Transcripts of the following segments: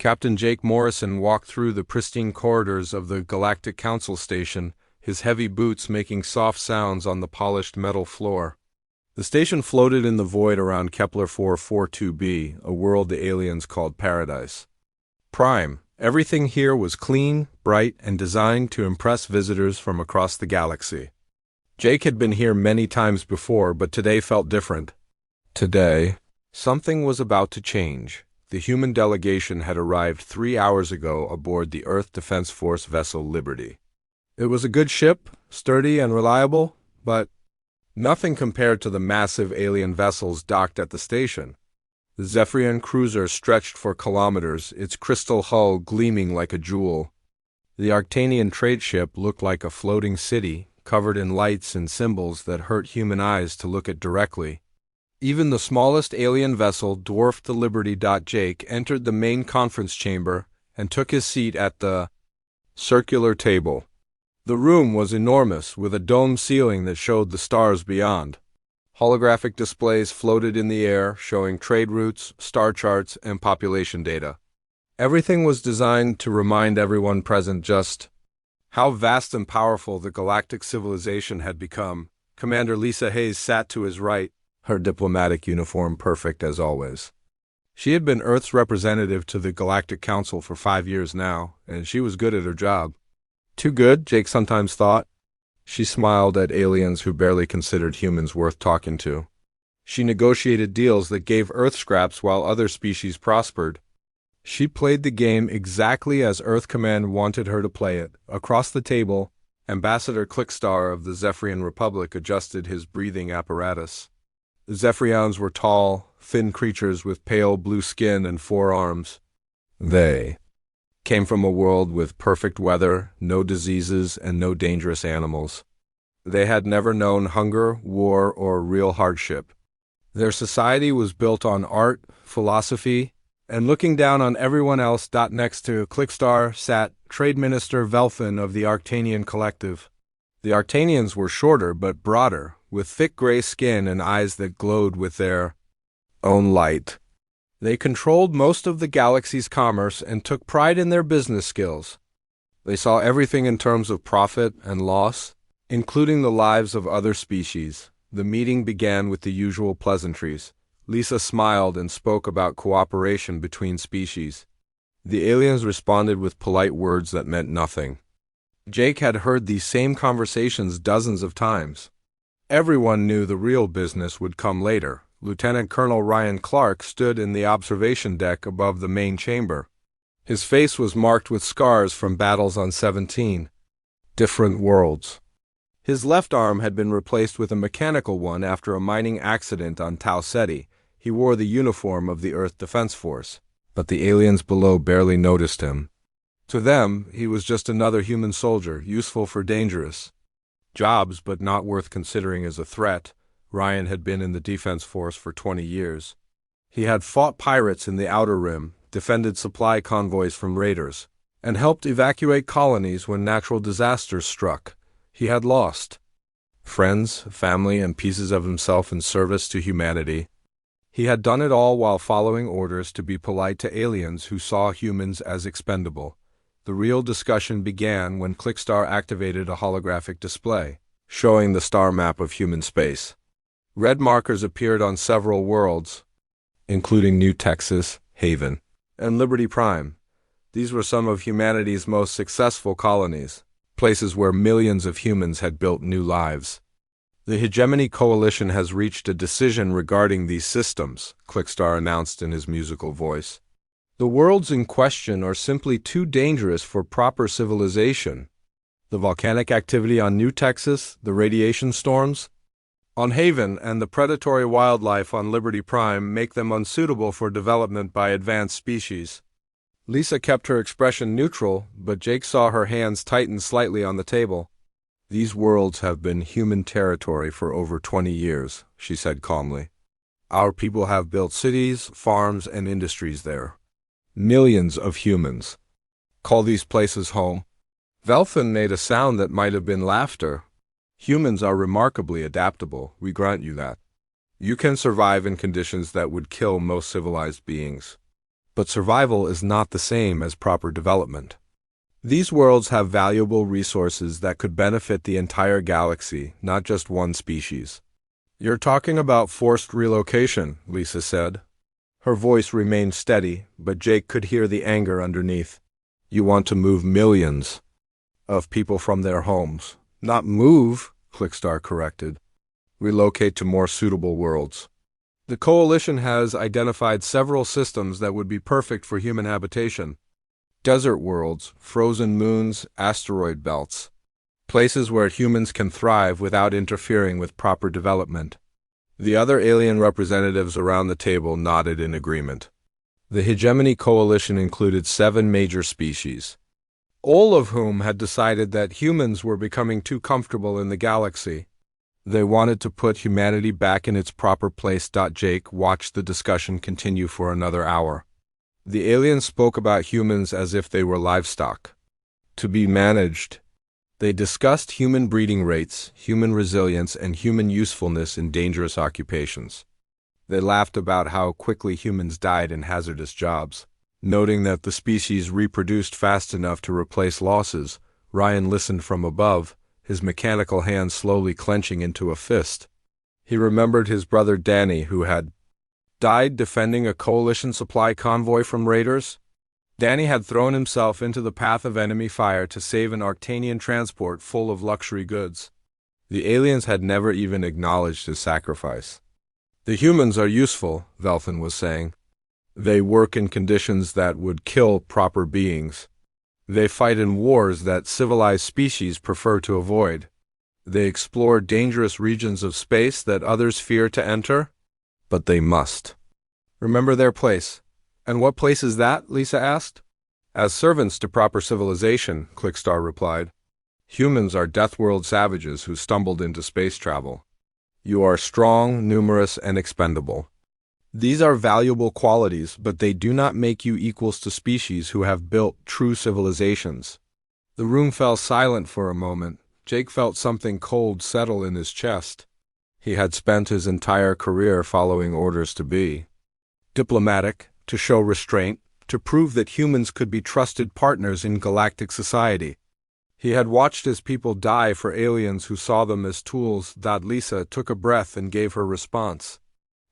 Captain Jake Morrison walked through the pristine corridors of the Galactic Council station, his heavy boots making soft sounds on the polished metal floor. The station floated in the void around Kepler 442b, a world the aliens called Paradise. Prime. Everything here was clean, bright, and designed to impress visitors from across the galaxy. Jake had been here many times before, but today felt different. Today, something was about to change. The human delegation had arrived 3 hours ago aboard the Earth Defense Force vessel Liberty. It was a good ship, sturdy and reliable, but nothing compared to the massive alien vessels docked at the station. The Zephyrian cruiser stretched for kilometers, its crystal hull gleaming like a jewel. The Arctanian trade ship looked like a floating city, covered in lights and symbols that hurt human eyes to look at directly. Even the smallest alien vessel dwarfed the Liberty. Jake entered the main conference chamber and took his seat at the circular table. The room was enormous, with a domed ceiling that showed the stars beyond. Holographic displays floated in the air, showing trade routes, star charts, and population data. Everything was designed to remind everyone present just how vast and powerful the galactic civilization had become. Commander Lisa Hayes sat to his right, her diplomatic uniform perfect as always. She had been Earth's representative to the Galactic Council for 5 years now, and she was good at her job. Too good, Jake sometimes thought. She smiled at aliens who barely considered humans worth talking to. She negotiated deals that gave Earth scraps while other species prospered. She played the game exactly as Earth Command wanted her to play it. Across the table, Ambassador Clickstar of the Zephyrian Republic adjusted his breathing apparatus. The Zephyrians were tall, thin creatures with pale blue skin and 4 arms. They came from a world with perfect weather, no diseases, and no dangerous animals. They had never known hunger, war, or real hardship. Their society was built on art, philosophy, and looking down on everyone else. Next to Clickstar sat Trade Minister Velfin of the Arctanian Collective. The Arctanians were shorter but broader, with thick gray skin and eyes that glowed with their own light. They controlled most of the galaxy's commerce and took pride in their business skills. They saw everything in terms of profit and loss, including the lives of other species. The meeting began with the usual pleasantries. Lisa smiled and spoke about cooperation between species. The aliens responded with polite words that meant nothing. Jake had heard these same conversations dozens of times. Everyone knew the real business would come later. Lieutenant Colonel Ryan Clark stood in the observation deck above the main chamber. His face was marked with scars from battles on 17 different worlds. His left arm had been replaced with a mechanical one after a mining accident on Tau Ceti. He wore the uniform of the Earth Defense Force, but the aliens below barely noticed him. To them, he was just another human soldier, useful for dangerous jobs but not worth considering as a threat. Ryan had been in the Defense Force for 20 years. He had fought pirates in the Outer Rim, defended supply convoys from raiders, and helped evacuate colonies when natural disasters struck. He had lost friends, family, and pieces of himself in service to humanity. He had done it all while following orders to be polite to aliens who saw humans as expendable. The real discussion began when Clickstar activated a holographic display, showing the star map of human space. Red markers appeared on several worlds, including New Texas, Haven, and Liberty Prime. These were some of humanity's most successful colonies, places where millions of humans had built new lives. The Hegemony Coalition has reached a decision regarding these systems, Clickstar announced in his musical voice. The worlds in question are simply too dangerous for proper civilization. The volcanic activity on New Texas, the radiation storms on Haven, and the predatory wildlife on Liberty Prime make them unsuitable for development by advanced species. Lisa kept her expression neutral, but Jake saw her hands tighten slightly on the table. These worlds have been human territory for over 20 years, she said calmly. Our people have built cities, farms, and industries there. Millions of humans call these places home. Velfin made a sound that might have been laughter. Humans are remarkably adaptable, we grant you that. You can survive in conditions that would kill most civilized beings. But survival is not the same as proper development. These worlds have valuable resources that could benefit the entire galaxy, not just one species. You're talking about forced relocation, Lisa said. Her voice remained steady, but Jake could hear the anger underneath. You want to move millions of people from their homes. Not move, Clickstar corrected. Relocate to more suitable worlds. The Coalition has identified several systems that would be perfect for human habitation. Desert worlds, frozen moons, asteroid belts. Places where humans can thrive without interfering with proper development. The other alien representatives around the table nodded in agreement. The Hegemony Coalition included 7 major species, all of whom had decided that humans were becoming too comfortable in the galaxy. They wanted to put humanity back in its proper place. Jake watched the discussion continue for another hour. The aliens spoke about humans as if they were livestock, to be managed. They discussed human breeding rates, human resilience, and human usefulness in dangerous occupations. They laughed about how quickly humans died in hazardous jobs. Noting that the species reproduced fast enough to replace losses, Ryan listened from above, his mechanical hand slowly clenching into a fist. He remembered his brother Danny, who had died defending a Coalition supply convoy from raiders. Danny had thrown himself into the path of enemy fire to save an Arctanian transport full of luxury goods. The aliens had never even acknowledged his sacrifice. The humans are useful, Velthin was saying. They work in conditions that would kill proper beings. They fight in wars that civilized species prefer to avoid. They explore dangerous regions of space that others fear to enter. But they must. Remember their place. And what place is that? Lisa asked. As servants to proper civilization, Clickstar replied. Humans are Deathworld savages who stumbled into space travel. You are strong, numerous, and expendable. These are valuable qualities, but they do not make you equals to species who have built true civilizations. The room fell silent for a moment. Jake felt something cold settle in his chest. He had spent his entire career following orders to be diplomatic, to show restraint, to prove that humans could be trusted partners in galactic society. He had watched his people die for aliens who saw them as tools. Lisa took a breath and gave her response.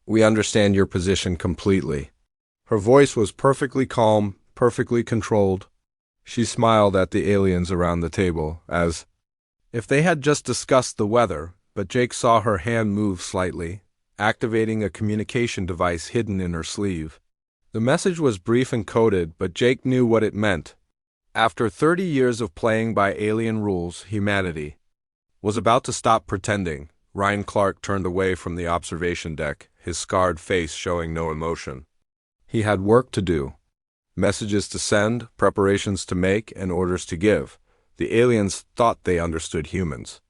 We understand your position completely. Her voice was perfectly calm, perfectly controlled. She smiled at the aliens around the table, as if they had just discussed the weather, but Jake saw her hand move slightly, activating a communication device hidden in her sleeve. The message was brief and coded, but Jake knew what it meant. After 30 years of playing by alien rules, humanity was about to stop pretending. Ryan Clark turned away from the observation deck, his scarred face showing no emotion. He had work to do. Messages to send, preparations to make, and orders to give. The aliens thought they understood humans.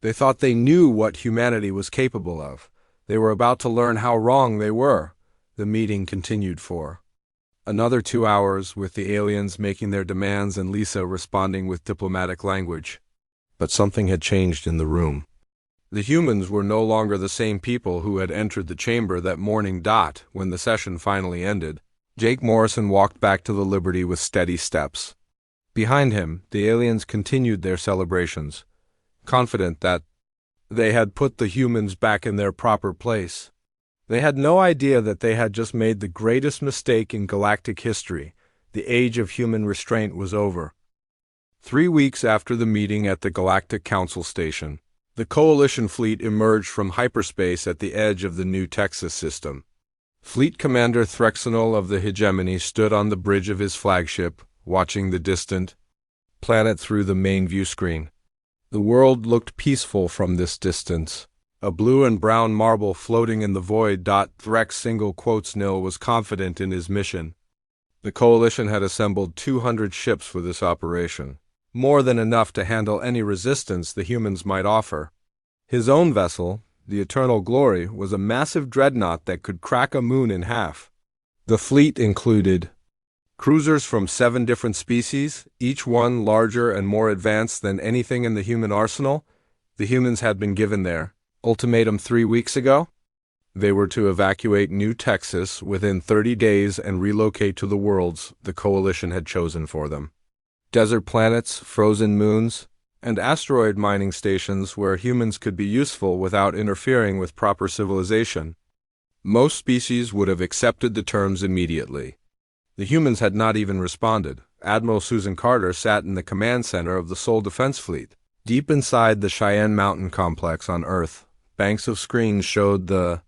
They thought they knew what humanity was capable of. They were about to learn how wrong they were. The meeting continued for another 2 hours, with the aliens making their demands and Lisa responding with diplomatic language. But something had changed in the room. The humans were no longer the same people who had entered the chamber that morning. When the session finally ended, Jake Morrison walked back to the Liberty with steady steps. Behind him, the aliens continued their celebrations, confident that they had put the humans back in their proper place. They had no idea that they had just made the greatest mistake in galactic history. The age of human restraint was over. 3 weeks after the meeting at the Galactic Council Station, the Coalition fleet emerged from hyperspace at the edge of the New Texas system. Fleet Commander Threxenol of the Hegemony stood on the bridge of his flagship, watching the distant planet through the main view screen. The world looked peaceful from this distance. A blue and brown marble floating in the void. Threx single quotes nil was confident in his mission. The Coalition had assembled 200 ships for this operation, more than enough to handle any resistance the humans might offer. His own vessel, the Eternal Glory, was a massive dreadnought that could crack a moon in half. The fleet included cruisers from 7 different species, each one larger and more advanced than anything in the human arsenal. The humans had been given their ultimatum 3 weeks ago. They were to evacuate New Texas within 30 days and relocate to the worlds the Coalition had chosen for them. Desert planets, frozen moons, and asteroid mining stations where humans could be useful without interfering with proper civilization. Most species would have accepted the terms immediately. The humans had not even responded. Admiral Susan Carter sat in the command center of the Sol Defense Fleet. Deep inside the Cheyenne Mountain complex on Earth, banks of screens showed the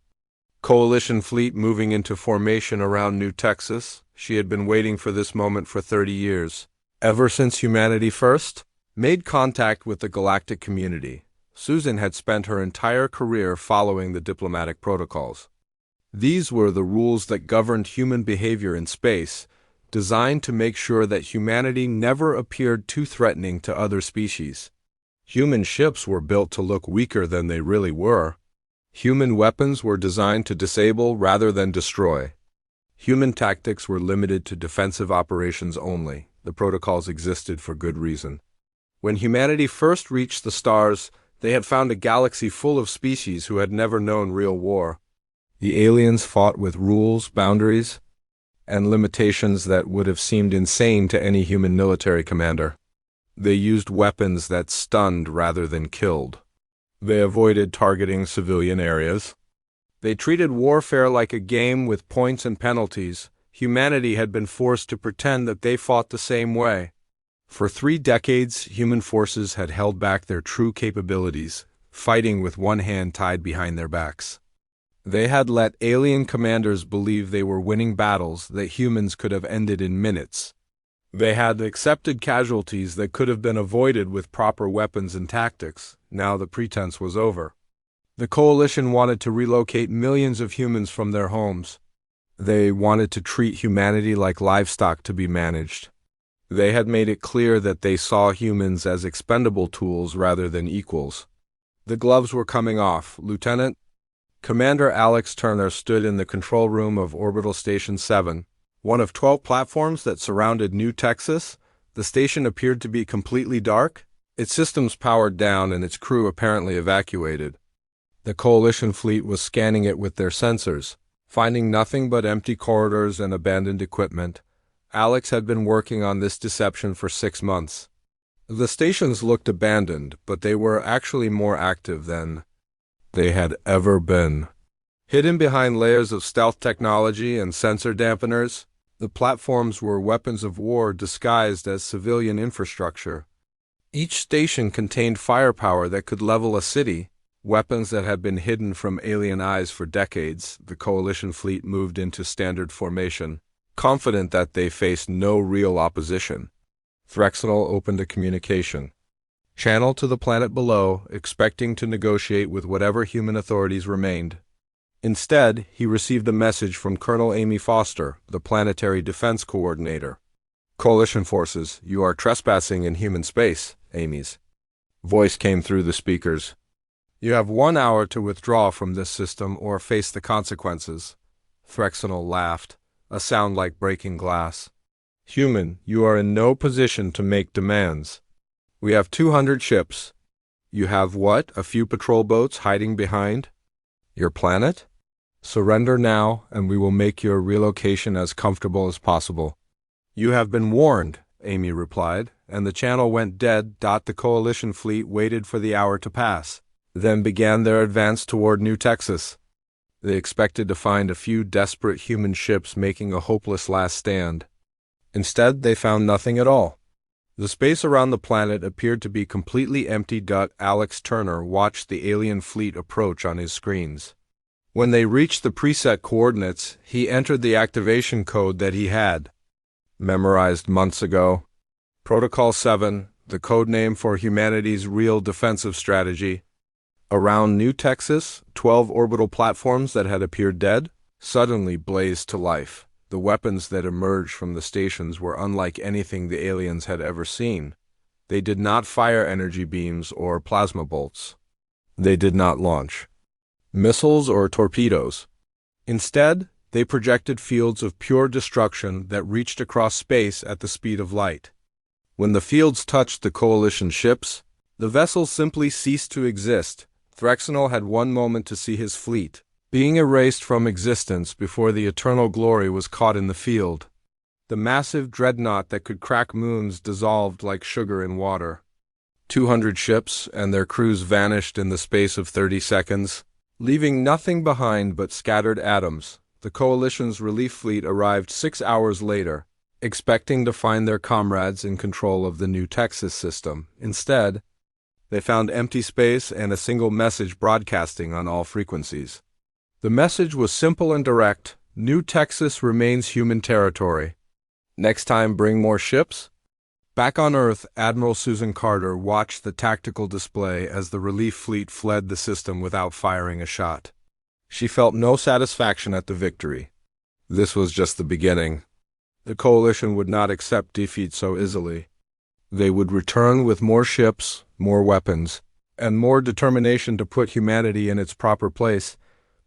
Coalition fleet moving into formation around New Texas. She had been waiting for this moment for 30 years. Ever since humanity first made contact with the galactic community, Susan had spent her entire career following the diplomatic protocols. These were the rules that governed human behavior in space, designed to make sure that humanity never appeared too threatening to other species. Human ships were built to look weaker than they really were. Human weapons were designed to disable rather than destroy. Human tactics were limited to defensive operations only. The protocols existed for good reason. When humanity first reached the stars, they had found a galaxy full of species who had never known real war. The aliens fought with rules, boundaries, and limitations that would have seemed insane to any human military commander. They used weapons that stunned rather than killed. They avoided targeting civilian areas. They treated warfare like a game with points and penalties. Humanity had been forced to pretend that they fought the same way. For 3 decades, human forces had held back their true capabilities, fighting with one hand tied behind their backs. They had let alien commanders believe they were winning battles that humans could have ended in minutes. They had accepted casualties that could have been avoided with proper weapons and tactics. Now the pretense was over. The Coalition wanted to relocate millions of humans from their homes. They wanted to treat humanity like livestock to be managed. They had made it clear that they saw humans as expendable tools rather than equals. The gloves were coming off. Lieutenant Commander Alex Turner stood in the control room of Orbital Station 7, one of 12 platforms that surrounded New Texas. The station appeared to be completely dark, its systems powered down and its crew apparently evacuated. The Coalition fleet was scanning it with their sensors, finding nothing but empty corridors and abandoned equipment. Alex had been working on this deception for 6 months. The stations looked abandoned, but they were actually more active than they had ever been. Hidden behind layers of stealth technology and sensor dampeners, the platforms were weapons of war disguised as civilian infrastructure. Each station contained firepower that could level a city, weapons that had been hidden from alien eyes for decades. The Coalition fleet moved into standard formation, confident that they faced no real opposition. Threxnel opened a communication channel to the planet below, expecting to negotiate with whatever human authorities remained. Instead, he received a message from Colonel Amy Foster, the Planetary Defense Coordinator. "Coalition forces, you are trespassing in human space," Amy's voice came through the speakers. "You have 1 hour to withdraw from this system or face the consequences." Threxnel laughed, a sound like breaking glass. "Human, you are in no position to make demands. We have 200 ships. You have what, a few patrol boats hiding behind your planet? Surrender now, and we will make your relocation as comfortable as possible." "You have been warned," Amy replied, and the channel went dead. The Coalition fleet waited for the hour to pass, then began their advance toward New Texas. They expected to find a few desperate human ships making a hopeless last stand. Instead, they found nothing at all. The space around the planet appeared to be completely empty. Alex Turner watched the alien fleet approach on his screens. When they reached the preset coordinates, he entered the activation code that he had memorized months ago. Protocol 7, the code name for humanity's real defensive strategy. Around New Texas, 12 orbital platforms that had appeared dead suddenly blazed to life. The weapons that emerged from the stations were unlike anything the aliens had ever seen. They did not fire energy beams or plasma bolts. They did not launch missiles or torpedoes. Instead, they projected fields of pure destruction that reached across space at the speed of light. When the fields touched the Coalition ships, the vessels simply ceased to exist. Threxnel had one moment to see his fleet being erased from existence before the eternal glory was caught in the field. The massive dreadnought that could crack moons dissolved like sugar in water. 200 ships and their crews vanished in the space of 30 seconds, leaving nothing behind but scattered atoms. The Coalition's relief fleet arrived 6 hours later, expecting to find their comrades in control of the new Texas system. Instead, they found empty space and a single message broadcasting on all frequencies. The message was simple and direct: New Texas remains human territory. Next time, bring more ships? Back on Earth, Admiral Susan Carter watched the tactical display as the relief fleet fled the system without firing a shot. She felt no satisfaction at the victory. This was just the beginning. The Coalition would not accept defeat so easily. They would return with more ships, more weapons, and more determination to put humanity in its proper place.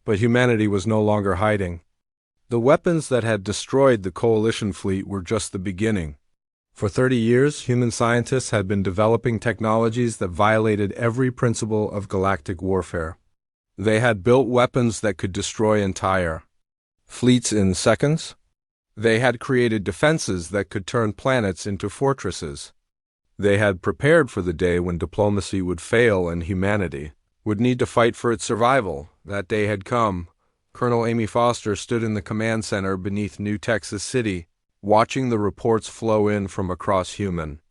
But humanity was no longer hiding. The weapons that had destroyed the Coalition fleet were just the beginning. For 30 years, human scientists had been developing technologies that violated every principle of galactic warfare. They had built weapons that could destroy entire fleets in seconds. They had created defenses that could turn planets into fortresses. They had prepared for the day when diplomacy would fail and humanity would need to fight for its survival. That day had come. Colonel Amy Foster stood in the command center beneath New Texas City, watching the reports flow in from across human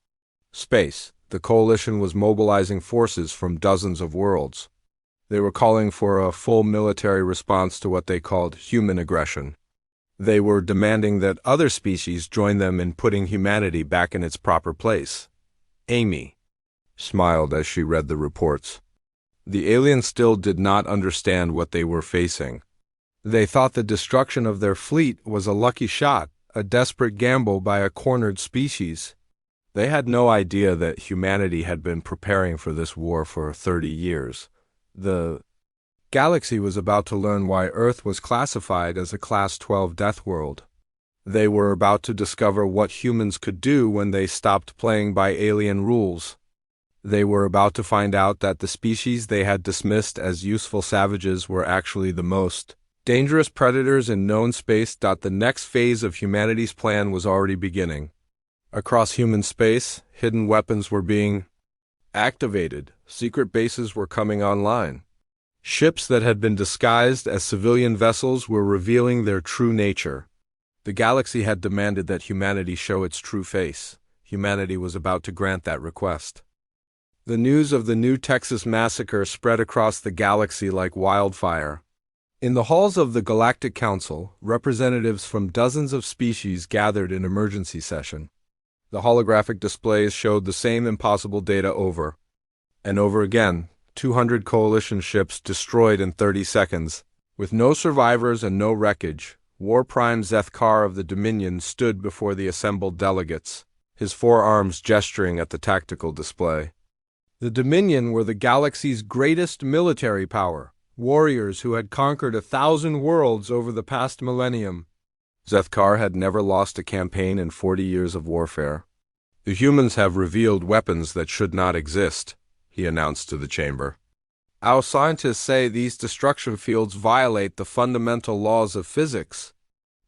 space. The Coalition was mobilizing forces from dozens of worlds. They were calling for a full military response to what they called human aggression. They were demanding that other species join them in putting humanity back in its proper place. Amy smiled as she read the reports. The aliens still did not understand what they were facing. They thought the destruction of their fleet was a lucky shot, a desperate gamble by a cornered species. They had no idea that humanity had been preparing for this war for 30 years. The galaxy was about to learn why Earth was classified as a Class 12 death world. They were about to discover what humans could do when they stopped playing by alien rules. They were about to find out that the species they had dismissed as useful savages were actually the most dangerous predators in known space. The next phase of humanity's plan was already beginning. Across human space, hidden weapons were being activated. Secret bases were coming online. Ships that had been disguised as civilian vessels were revealing their true nature. The galaxy had demanded that humanity show its true face. Humanity was about to grant that request. The news of the New Texas massacre spread across the galaxy like wildfire. In the halls of the Galactic Council, representatives from dozens of species gathered in emergency session. The holographic displays showed the same impossible data over and over again. 200 Coalition ships destroyed in 30 seconds. With no survivors and no wreckage, War Prime Zethkar of the Dominion stood before the assembled delegates, his forearms gesturing at the tactical display. The Dominion were the galaxy's greatest military power, warriors who had conquered 1,000 worlds over the past millennium. Zethkar had never lost a campaign in 40 years of warfare. The humans have revealed weapons that should not exist, he announced to the chamber. Our scientists say these destruction fields violate the fundamental laws of physics.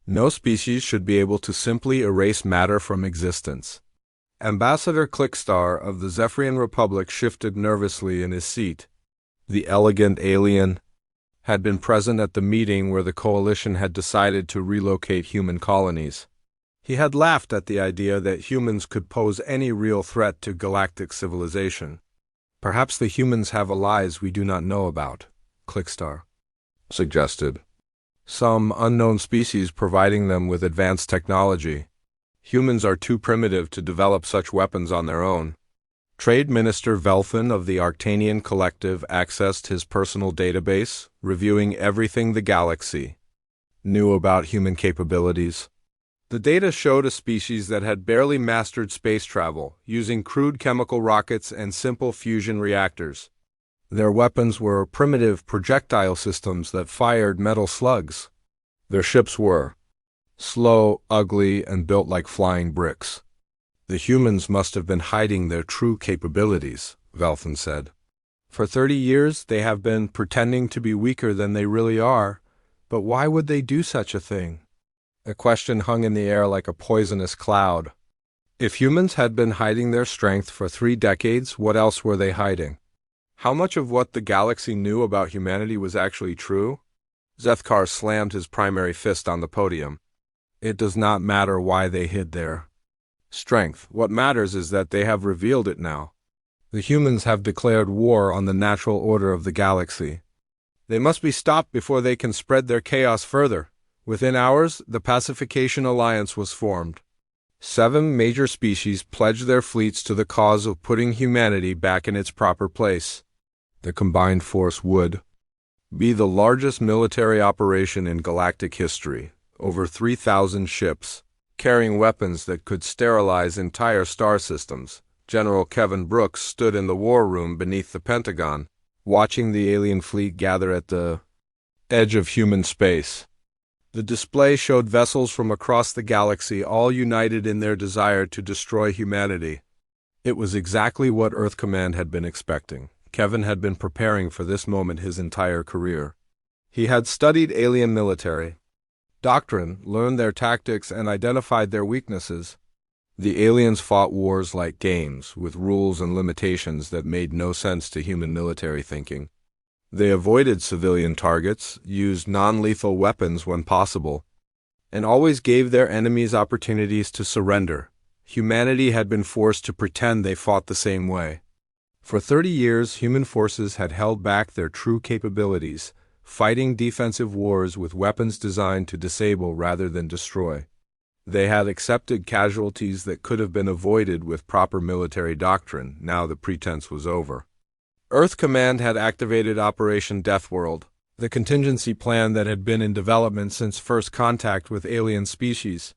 No species should be able to simply erase matter from existence. Ambassador Clickstar of the Zephyrian Republic shifted nervously in his seat. The elegant alien had been present at the meeting where the Coalition had decided to relocate human colonies. He had laughed at the idea that humans could pose any real threat to galactic civilization. Perhaps the humans have allies we do not know about, Clickstar suggested. Some unknown species providing them with advanced technology. Humans are too primitive to develop such weapons on their own. Trade Minister Velfin of the Arctanian Collective accessed his personal database, reviewing everything the galaxy knew about human capabilities. The data showed a species that had barely mastered space travel, using crude chemical rockets and simple fusion reactors. Their weapons were primitive projectile systems that fired metal slugs. Their ships were slow, ugly, and built like flying bricks. The humans must have been hiding their true capabilities, Velfin said. For 30 years, they have been pretending to be weaker than they really are, but why would they do such a thing? A question hung in the air like a poisonous cloud. If humans had been hiding their strength for 3 decades, what else were they hiding? How much of what the galaxy knew about humanity was actually true? Zethkar slammed his primary fist on the podium. It does not matter why they hid their strength. What matters is that they have revealed it now. The humans have declared war on the natural order of the galaxy. They must be stopped before they can spread their chaos further. Within hours, the Pacification Alliance was formed. 7 major species pledged their fleets to the cause of putting humanity back in its proper place. The combined force would be the largest military operation in galactic history. Over 3,000 ships, carrying weapons that could sterilize entire star systems. General Kevin Brooks stood in the war room beneath the Pentagon, watching the alien fleet gather at the edge of human space. The display showed vessels from across the galaxy, all united in their desire to destroy humanity. It was exactly what Earth Command had been expecting. Kevin had been preparing for this moment his entire career. He had studied alien military doctrine, learned their tactics, and identified their weaknesses. The aliens fought wars like games, with rules and limitations that made no sense to human military thinking. They avoided civilian targets, used non-lethal weapons when possible, and always gave their enemies opportunities to surrender. Humanity had been forced to pretend they fought the same way. For 30 years, human forces had held back their true capabilities, fighting defensive wars with weapons designed to disable rather than destroy. They had accepted casualties that could have been avoided with proper military doctrine. Now the pretense was over. Earth Command had activated Operation Deathworld, the contingency plan that had been in development since first contact with alien species.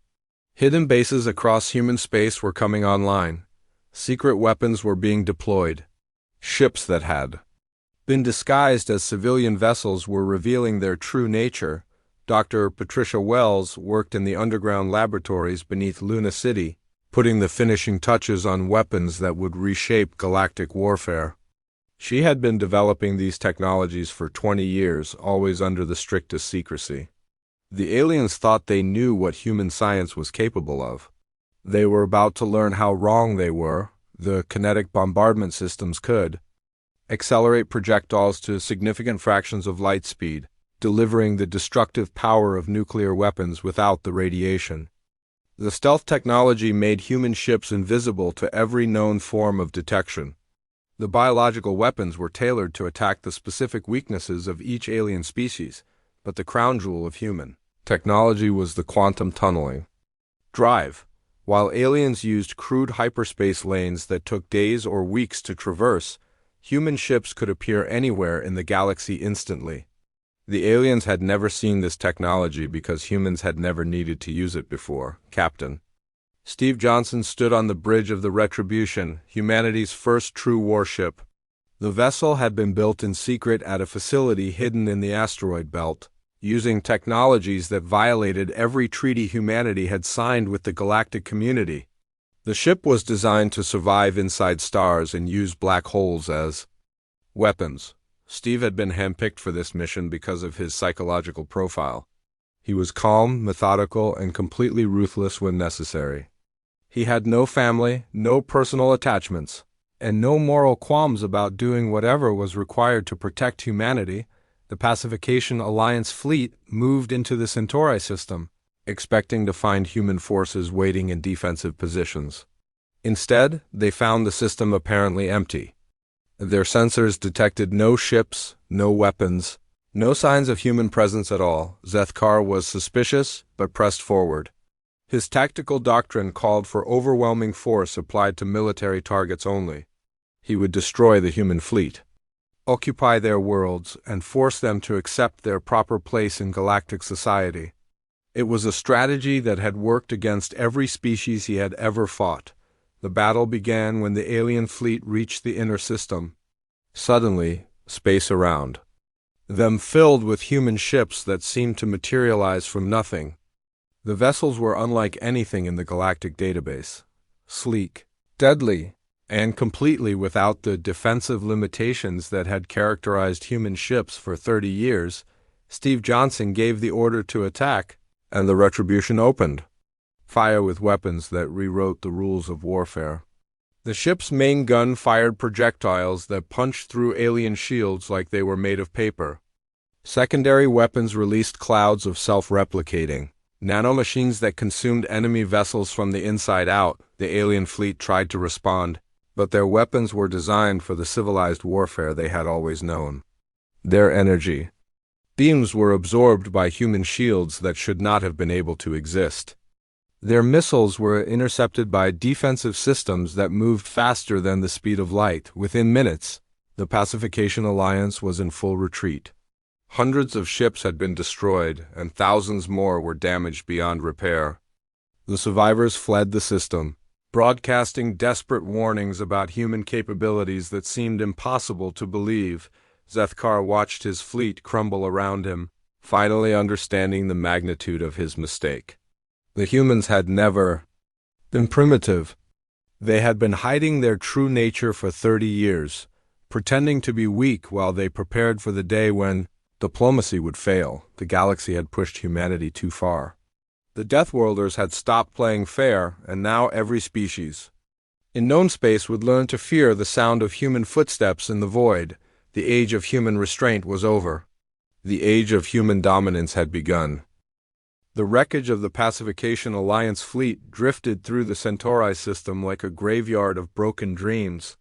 Hidden bases across human space were coming online. Secret weapons were being deployed. Ships that had been disguised as civilian vessels were revealing their true nature. Dr. Patricia Wells worked in the underground laboratories beneath Luna City, putting the finishing touches on weapons that would reshape galactic warfare. She had been developing these technologies for 20 years, always under the strictest secrecy. The aliens thought they knew what human science was capable of. They were about to learn how wrong they were. The kinetic bombardment systems could accelerate projectiles to significant fractions of light speed, delivering the destructive power of nuclear weapons without the radiation. The stealth technology made human ships invisible to every known form of detection. The biological weapons were tailored to attack the specific weaknesses of each alien species, but the crown jewel of human technology was the quantum tunneling drive. While aliens used crude hyperspace lanes that took days or weeks to traverse, human ships could appear anywhere in the galaxy instantly. The aliens had never seen this technology because humans had never needed to use it before. Captain Steve Johnson stood on the bridge of the Retribution, humanity's first true warship. The vessel had been built in secret at a facility hidden in the asteroid belt, using technologies that violated every treaty humanity had signed with the galactic community. The ship was designed to survive inside stars and use black holes as weapons. Steve had been handpicked for this mission because of his psychological profile. He was calm, methodical, and completely ruthless when necessary. He had no family, no personal attachments, and no moral qualms about doing whatever was required to protect humanity. The Pacification Alliance fleet moved into the Centauri system, expecting to find human forces waiting in defensive positions. Instead, they found the system apparently empty. Their sensors detected no ships, no weapons, no signs of human presence at all. Zethkar was suspicious, but pressed forward. His tactical doctrine called for overwhelming force applied to military targets only. He would destroy the human fleet, occupy their worlds, and force them to accept their proper place in galactic society. It was a strategy that had worked against every species he had ever fought. The battle began when the alien fleet reached the inner system. Suddenly, space around them filled with human ships that seemed to materialize from nothing. The vessels were unlike anything in the galactic database. Sleek, deadly, and completely without the defensive limitations that had characterized human ships for 30 years, Steve Johnson gave the order to attack, and the Retribution opened fire with weapons that rewrote the rules of warfare. The ship's main gun fired projectiles that punched through alien shields like they were made of paper. Secondary weapons released clouds of self-replicating nanomachines that consumed enemy vessels from the inside out. The alien fleet tried to respond, but their weapons were designed for the civilized warfare they had always known. Their energy beams were absorbed by human shields that should not have been able to exist. Their missiles were intercepted by defensive systems that moved faster than the speed of light. Within minutes, the Pacification Alliance was in full retreat. Hundreds of ships had been destroyed, and thousands more were damaged beyond repair. The survivors fled the system, broadcasting desperate warnings about human capabilities that seemed impossible to believe. Zethkar watched his fleet crumble around him, finally understanding the magnitude of his mistake. The humans had never been primitive. They had been hiding their true nature for 30 years, pretending to be weak while they prepared for the day when diplomacy would fail. The galaxy had pushed humanity too far. The Deathworlders had stopped playing fair, and now every species in known space would learn to fear the sound of human footsteps in the void. The age of human restraint was over. The age of human dominance had begun. The wreckage of the Pacification Alliance fleet drifted through the Centauri system like a graveyard of broken dreams.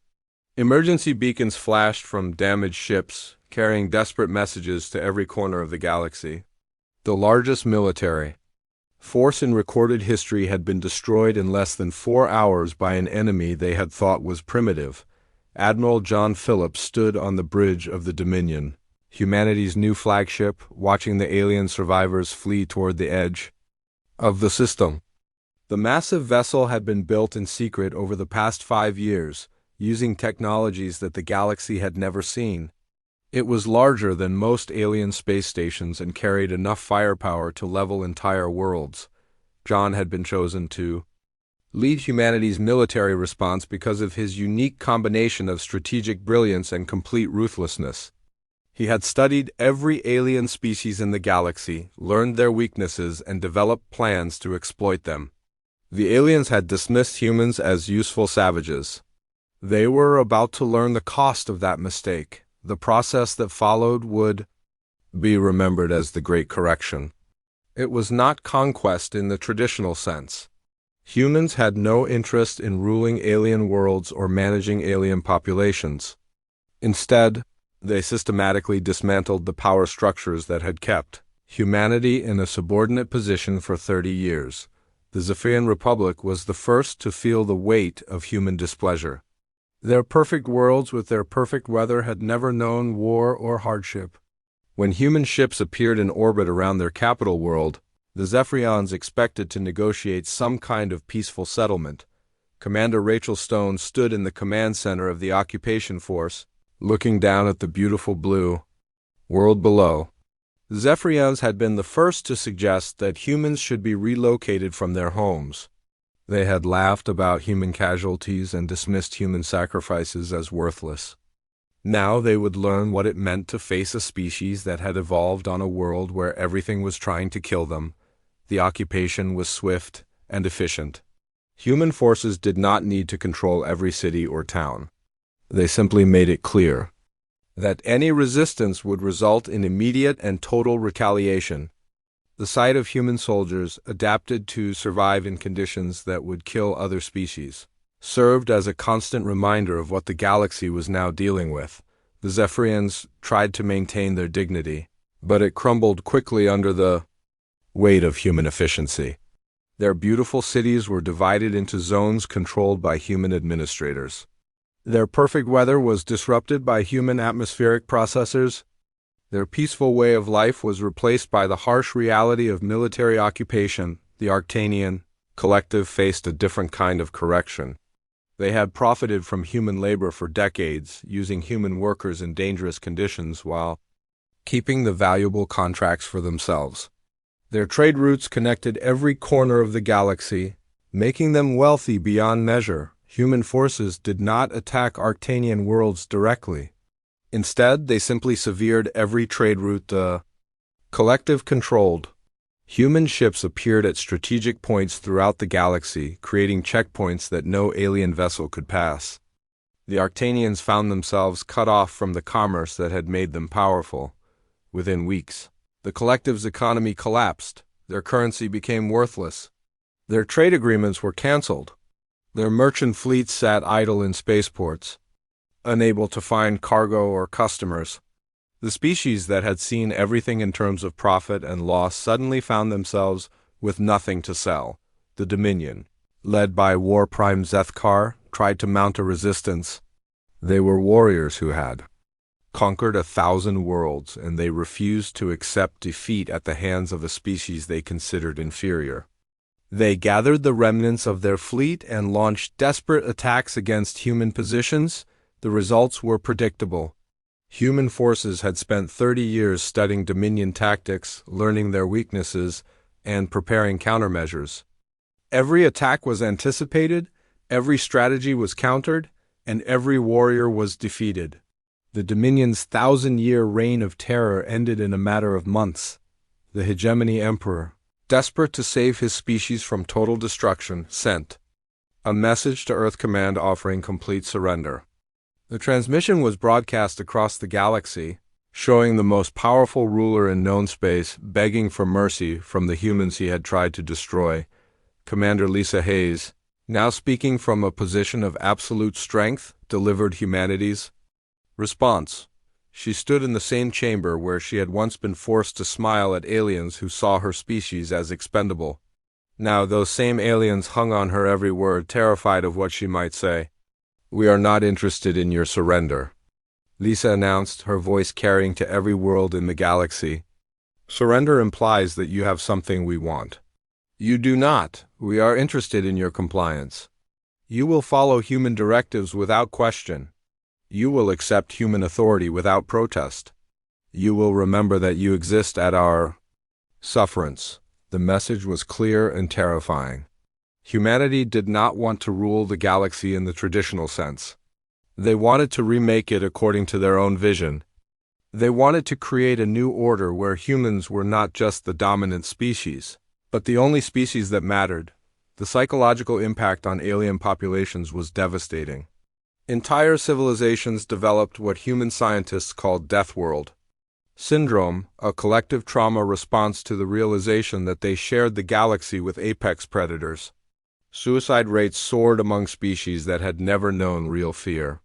Emergency beacons flashed from damaged ships, carrying desperate messages to every corner of the galaxy. The largest military force in recorded history had been destroyed in less than 4 hours by an enemy they had thought was primitive. Admiral John Phillips stood on the bridge of the Dominion, humanity's new flagship, watching the alien survivors flee toward the edge of the system. The massive vessel had been built in secret over the past 5 years, using technologies that the galaxy had never seen. It was larger than most alien space stations and carried enough firepower to level entire worlds. John had been chosen to lead humanity's military response because of his unique combination of strategic brilliance and complete ruthlessness. He had studied every alien species in the galaxy, learned their weaknesses, and developed plans to exploit them. The aliens had dismissed humans as useful savages. They were about to learn the cost of that mistake. The process that followed would be remembered as the Great Correction. It was not conquest in the traditional sense. Humans had no interest in ruling alien worlds or managing alien populations. Instead, they systematically dismantled the power structures that had kept humanity in a subordinate position for 30 years. The Zephyrian Republic was the first to feel the weight of human displeasure. Their perfect worlds with their perfect weather had never known war or hardship. When human ships appeared in orbit around their capital world, the Zephyrians expected to negotiate some kind of peaceful settlement. Commander Rachel Stone stood in the command center of the occupation force, looking down at the beautiful blue world below. The Zephyrians had been the first to suggest that humans should be relocated from their homes. They had laughed about human casualties and dismissed human sacrifices as worthless. Now they would learn what it meant to face a species that had evolved on a world where everything was trying to kill them. The occupation was swift and efficient. Human forces did not need to control every city or town. They simply made it clear that any resistance would result in immediate and total retaliation. The sight of human soldiers, adapted to survive in conditions that would kill other species, served as a constant reminder of what the galaxy was now dealing with. The Zephyrians tried to maintain their dignity, but it crumbled quickly under the weight of human efficiency. Their beautiful cities were divided into zones controlled by human administrators. Their perfect weather was disrupted by human atmospheric processors. Their peaceful way of life was replaced by the harsh reality of military occupation. The Arctanian collective faced a different kind of correction. They had profited from human labor for decades, using human workers in dangerous conditions while keeping the valuable contracts for themselves. Their trade routes connected every corner of the galaxy, making them wealthy beyond measure. Human forces did not attack Arctanian worlds directly. Instead, they simply severed every trade route the collective controlled. Human ships appeared at strategic points throughout the galaxy, creating checkpoints that no alien vessel could pass. The Arctanians found themselves cut off from the commerce that had made them powerful. Within weeks, the collective's economy collapsed. Their currency became worthless. Their trade agreements were cancelled. Their merchant fleets sat idle in spaceports, unable to find cargo or customers. The species that had seen everything in terms of profit and loss suddenly found themselves with nothing to sell. The Dominion, led by War Prime Zethkar, tried to mount a resistance. They were warriors who had conquered 1,000 worlds, and they refused to accept defeat at the hands of a species they considered inferior. They gathered the remnants of their fleet and launched desperate attacks against human positions. The results were predictable. Human forces had spent 30 years studying Dominion tactics, learning their weaknesses, and preparing countermeasures. Every attack was anticipated, every strategy was countered, and every warrior was defeated. The Dominion's 1,000-year reign of terror ended in a matter of months. The hegemony emperor, desperate to save his species from total destruction, sent a message to Earth Command offering complete surrender. The transmission was broadcast across the galaxy, showing the most powerful ruler in known space begging for mercy from the humans he had tried to destroy. Commander Lisa Hayes, now speaking from a position of absolute strength, delivered humanity's response. She stood in the same chamber where she had once been forced to smile at aliens who saw her species as expendable. Now those same aliens hung on her every word, terrified of what she might say. "We are not interested in your surrender," Lisa announced, her voice carrying to every world in the galaxy. "Surrender implies that you have something we want. You do not. We are interested in your compliance. You will follow human directives without question. You will accept human authority without protest. You will remember that you exist at our sufferance." The message was clear and terrifying. Humanity did not want to rule the galaxy in the traditional sense. They wanted to remake it according to their own vision. They wanted to create a new order where humans were not just the dominant species, but the only species that mattered. The psychological impact on alien populations was devastating. Entire civilizations developed what human scientists called Deathworld syndrome, a collective trauma response to the realization that they shared the galaxy with apex predators. Suicide rates soared among species that had never known real fear.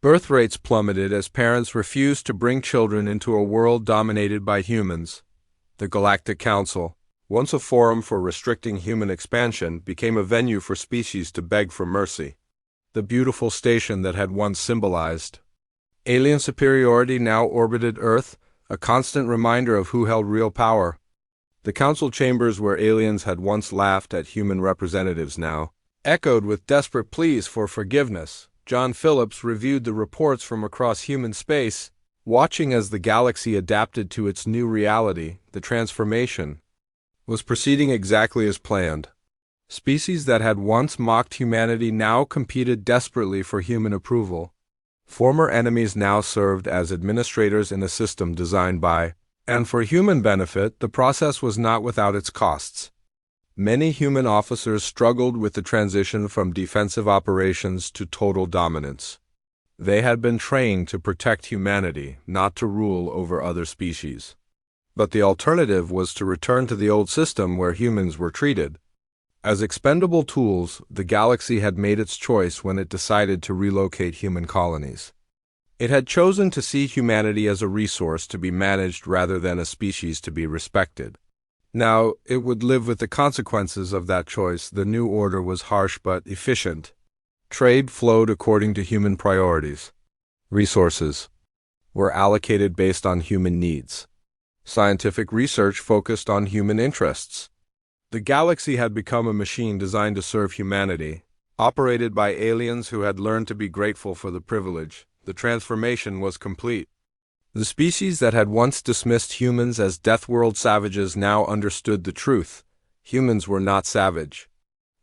Birth rates plummeted as parents refused to bring children into a world dominated by humans. The Galactic Council, once a forum for restricting human expansion, became a venue for species to beg for mercy. The beautiful station that had once symbolized alien superiority now orbited Earth, a constant reminder of who held real power. The council chambers where aliens had once laughed at human representatives now echoed with desperate pleas for forgiveness. John Phillips reviewed the reports from across human space, watching as the galaxy adapted to its new reality. The transformation was proceeding exactly as planned. Species that had once mocked humanity now competed desperately for human approval. Former enemies now served as administrators in a system designed by and for human benefit. The process was not without its costs. Many human officers struggled with the transition from defensive operations to total dominance. They had been trained to protect humanity, not to rule over other species. But the alternative was to return to the old system where humans were treated as expendable tools. The galaxy had made its choice when it decided to relocate human colonies. It had chosen to see humanity as a resource to be managed rather than a species to be respected. Now, it would live with the consequences of that choice. The new order was harsh but efficient. Trade flowed according to human priorities. Resources were allocated based on human needs. Scientific research focused on human interests. The galaxy had become a machine designed to serve humanity, operated by aliens who had learned to be grateful for the privilege. The transformation was complete. The species that had once dismissed humans as Deathworld savages now understood the truth. Humans were not savage.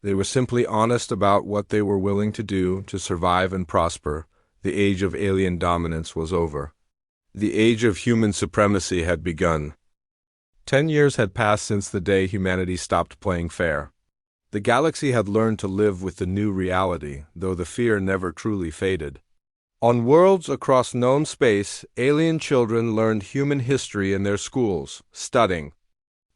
They were simply honest about what they were willing to do to survive and prosper. The age of alien dominance was over. The age of human supremacy had begun. 10 years had passed since the day humanity stopped playing fair. The galaxy had learned to live with the new reality, though the fear never truly faded. On worlds across known space, alien children learned human history in their schools, studying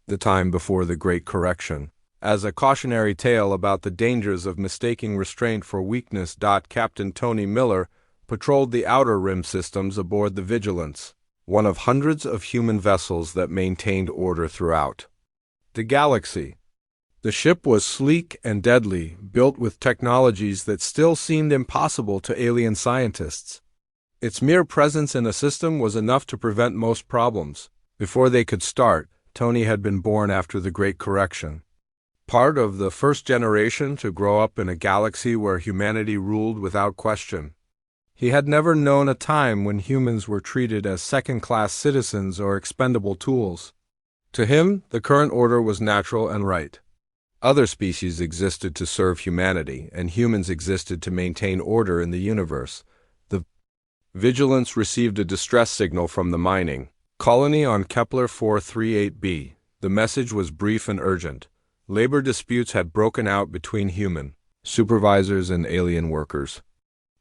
the time before the Great Correction. As a cautionary tale about the dangers of mistaking restraint for weakness. Captain Tony Miller patrolled the outer rim systems aboard the Vigilance, one of hundreds of human vessels that maintained order throughout the galaxy. The ship was sleek and deadly, built with technologies that still seemed impossible to alien scientists. Its mere presence in a system was enough to prevent most problems. Before they could start, Tony had been born after the Great Correction. Part of the first generation to grow up in a galaxy where humanity ruled without question. He had never known a time when humans were treated as second-class citizens or expendable tools. To him, the current order was natural and right. Other species existed to serve humanity, and humans existed to maintain order in the universe. The Vigilance received a distress signal from the mining colony on Kepler 438b. The message was brief and urgent. Labor disputes had broken out between human supervisors and alien workers.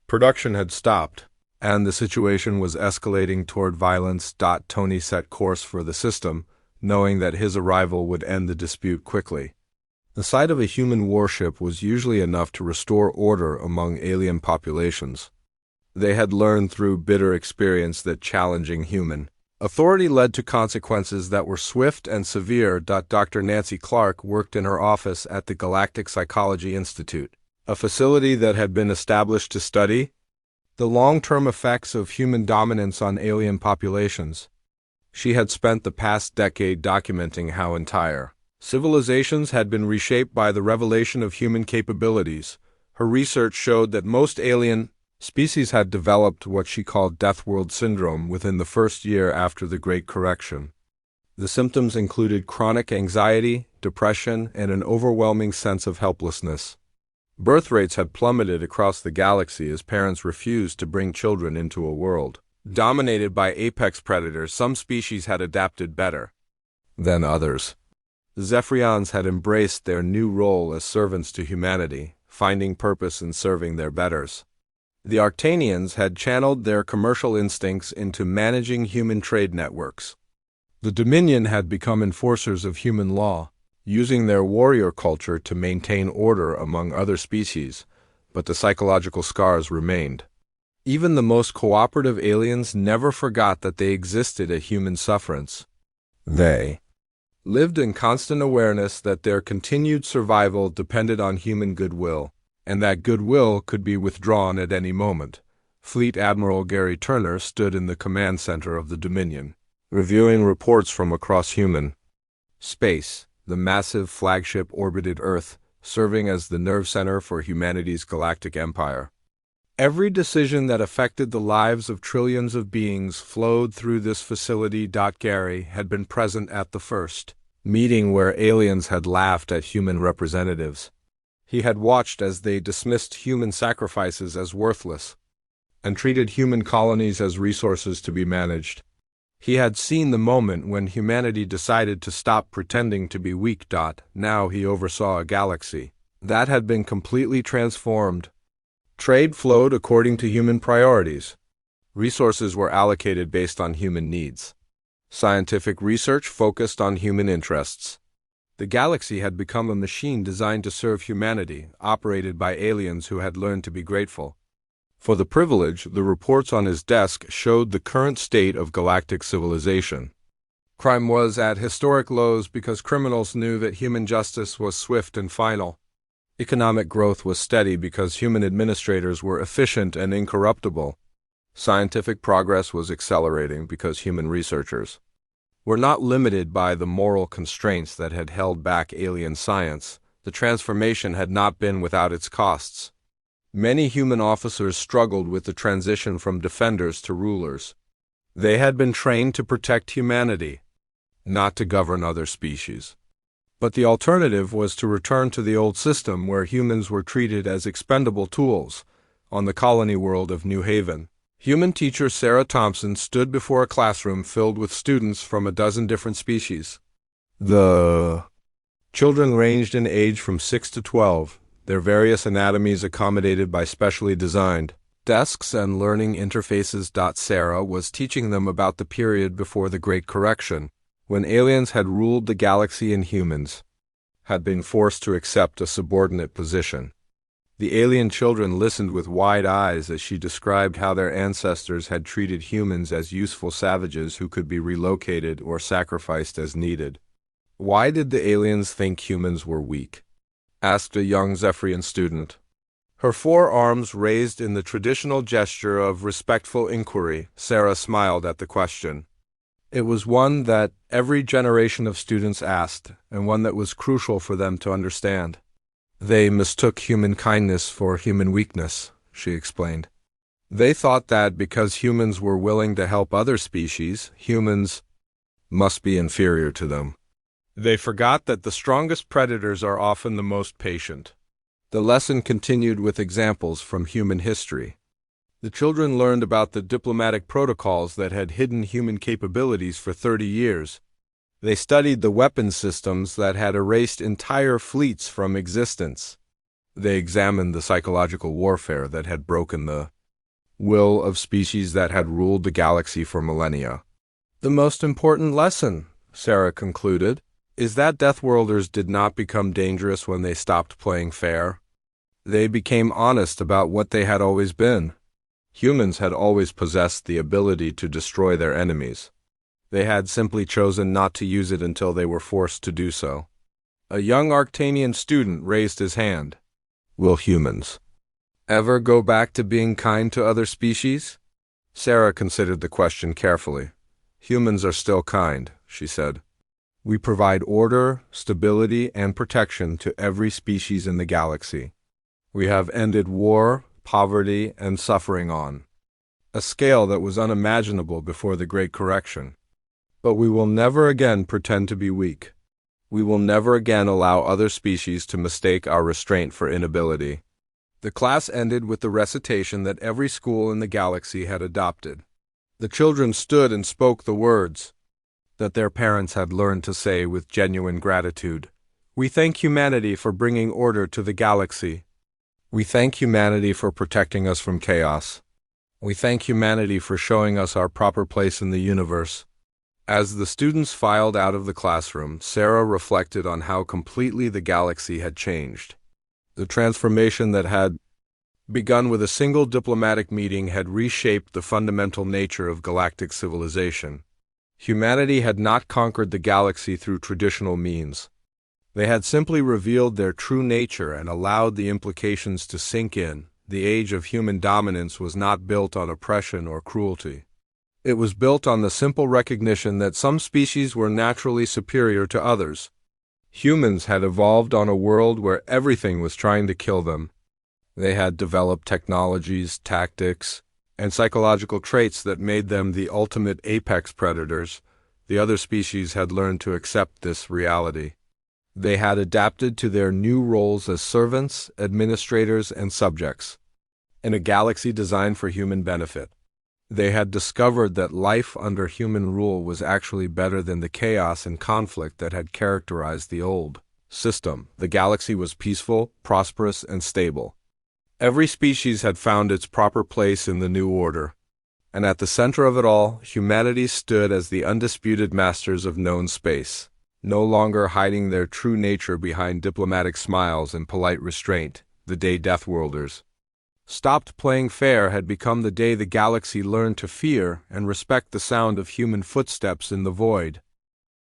Production had stopped, and the situation was escalating toward violence. Tony set course for the system, knowing that his arrival would end the dispute quickly. The sight of a human warship was usually enough to restore order among alien populations. They had learned through bitter experience that challenging human authority led to consequences that were swift and severe. Dr. Nancy Clark worked in her office at the Galactic Psychology Institute, a facility that had been established to study the long-term effects of human dominance on alien populations. She had spent the past decade documenting how entire civilizations had been reshaped by the revelation of human capabilities. Her research showed that most alien species had developed what she called Deathworld syndrome within the first year after the Great Correction. The symptoms included chronic anxiety, depression, and an overwhelming sense of helplessness. Birth rates had plummeted across the galaxy as parents refused to bring children into a world dominated by apex predators. Some species had adapted better than others. The Zephyrians had embraced their new role as servants to humanity, finding purpose in serving their betters. The Arctanians had channeled their commercial instincts into managing human trade networks. The Dominion had become enforcers of human law, using their warrior culture to maintain order among other species, but the psychological scars remained. Even the most cooperative aliens never forgot that they existed at human sufferance. They lived in constant awareness that their continued survival depended on human goodwill, and that goodwill could be withdrawn at any moment. Fleet Admiral Gary Turner stood in the command center of the Dominion, reviewing reports from across human space. The massive flagship orbited Earth, serving as the nerve center for humanity's galactic empire. Every decision that affected the lives of trillions of beings flowed through this facility. Gary had been present at the first meeting where aliens had laughed at human representatives. He had watched as they dismissed human sacrifices as worthless and treated human colonies as resources to be managed. He had seen the moment when humanity decided to stop pretending to be weak. Now he oversaw a galaxy that had been completely transformed. Trade flowed according to human priorities. Resources were allocated based on human needs. Scientific research focused on human interests. The galaxy had become a machine designed to serve humanity, operated by aliens who had learned to be grateful for the privilege. The reports on his desk showed the current state of galactic civilization. Crime was at historic lows because criminals knew that human justice was swift and final. Economic growth was steady because human administrators were efficient and incorruptible. Scientific progress was accelerating because human researchers were not limited by the moral constraints that had held back alien science. The transformation had not been without its costs. Many human officers struggled with the transition from defenders to rulers. They had been trained to protect humanity, not to govern other species. But the alternative was to return to the old system where humans were treated as expendable tools on the colony world of New Haven. Human teacher Sarah Thompson stood before a classroom filled with students from a dozen different species. The children ranged in age from 6 to 12, their various anatomies accommodated by specially designed desks and learning interfaces. Sarah was teaching them about the period before the Great Correction, when aliens had ruled the galaxy and humans had been forced to accept a subordinate position. The alien children listened with wide eyes as she described how their ancestors had treated humans as useful savages who could be relocated or sacrificed as needed. "Why did the aliens think humans were weak?" asked a young Zephyrian student. Her forearms raised in the traditional gesture of respectful inquiry, Sarah smiled at the question. It was one that every generation of students asked, and one that was crucial for them to understand. They mistook human kindness for human weakness, she explained. They thought that because humans were willing to help other species, humans must be inferior to them. They forgot that the strongest predators are often the most patient. The lesson continued with examples from human history. The children learned about the diplomatic protocols that had hidden human capabilities for 30 years. They studied the weapons systems that had erased entire fleets from existence. They examined the psychological warfare that had broken the will of species that had ruled the galaxy for millennia. The most important lesson, Sarah concluded, is that Deathworlders did not become dangerous when they stopped playing fair. They became honest about what they had always been. Humans had always possessed the ability to destroy their enemies. They had simply chosen not to use it until they were forced to do so. A young Arctanian student raised his hand. "Will humans ever go back to being kind to other species?" Sarah considered the question carefully. "Humans are still kind," she said. "We provide order, stability, and protection to every species in the galaxy. We have ended war, poverty, and suffering on a scale that was unimaginable before the Great Correction. But we will never again pretend to be weak. We will never again allow other species to mistake our restraint for inability." The class ended with the recitation that every school in the galaxy had adopted. The children stood and spoke the words that their parents had learned to say with genuine gratitude. "We thank humanity for bringing order to the galaxy. We thank humanity for protecting us from chaos. We thank humanity for showing us our proper place in the universe." As the students filed out of the classroom, Sarah reflected on how completely the galaxy had changed. The transformation that had begun with a single diplomatic meeting had reshaped the fundamental nature of galactic civilization. Humanity had not conquered the galaxy through traditional means. They had simply revealed their true nature and allowed the implications to sink in. The age of human dominance was not built on oppression or cruelty. It was built on the simple recognition that some species were naturally superior to others. Humans had evolved on a world where everything was trying to kill them. They had developed technologies, tactics, and psychological traits that made them the ultimate apex predators. The other species had learned to accept this reality. They had adapted to their new roles as servants, administrators, and subjects in a galaxy designed for human benefit. They had discovered that life under human rule was actually better than the chaos and conflict that had characterized the old system. The galaxy was peaceful, prosperous, and stable. Every species had found its proper place in the new order, and at the center of it all, humanity stood as the undisputed masters of known space, no longer hiding their true nature behind diplomatic smiles and polite restraint. The day Deathworlders stopped playing fair had become the day the galaxy learned to fear and respect the sound of human footsteps in the void.